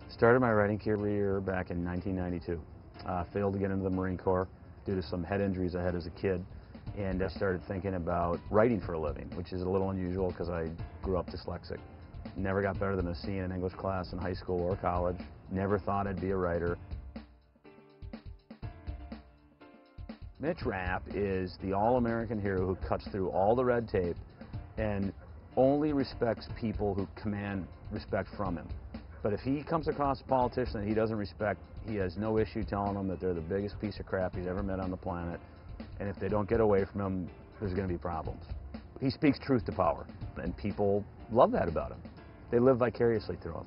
Started my writing career back in 1992. Failed to get into the Marine Corps due to some head injuries I had as a kid. And I started thinking about writing for a living, which is a little unusual because I grew up dyslexic. Never got better than a C in an English class in high school or college. Never thought I'd be a writer. Mitch Rapp is the all-American hero who cuts through all the red tape and only respects people who command respect from him. But if he comes across a politician that he doesn't respect, he has no issue telling them that they're the biggest piece of crap he's ever met on the planet. And if they don't get away from him, there's going to be problems. He speaks truth to power, and people love that about him. They live vicariously through him.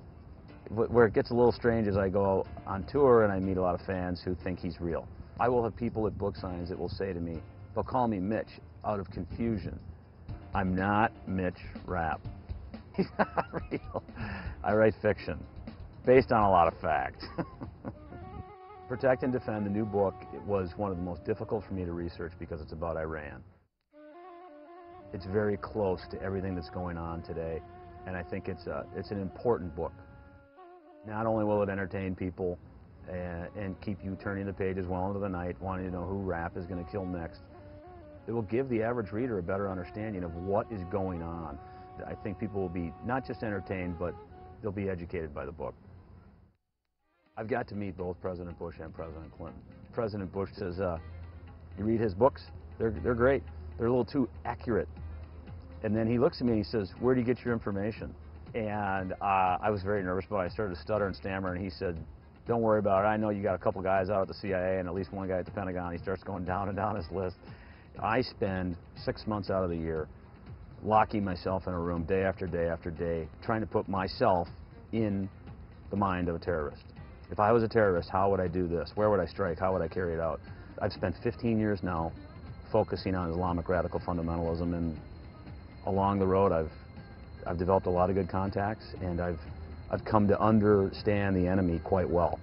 Where it gets a little strange is I go on tour and I meet a lot of fans who think he's real. I will have people at book signings that will say to me, they'll call me Mitch out of confusion. I'm not Mitch Rapp. He's not real. I write fiction based on a lot of fact. Protect and Defend, the new book, it was one of the most difficult for me to research because it's about Iran. It's very close to everything that's going on today, and I think it's an important book. Not only will it entertain people and keep you turning the pages well into the night, wanting to know who Rapp is going to kill next, it will give the average reader a better understanding of what is going on. I think people will be not just entertained, but they'll be educated by the book. I've got to meet both President Bush and President Clinton. President Bush says, you read his books? They're great. They're a little too accurate. And then he looks at me and he says, where do you get your information? And I was very nervous, but I started to stutter and stammer, and he said, don't worry about it. I know you got a couple guys out at the CIA and at least one guy at the Pentagon. He starts going down and down his list. I spend 6 months out of the year locking myself in a room day after day after day, trying to put myself in the mind of a terrorist. If I was a terrorist, how would I do this? Where would I strike? How would I carry it out? I've spent 15 years now focusing on Islamic radical fundamentalism, and along the road I've developed a lot of good contacts, and I've come to understand the enemy quite well.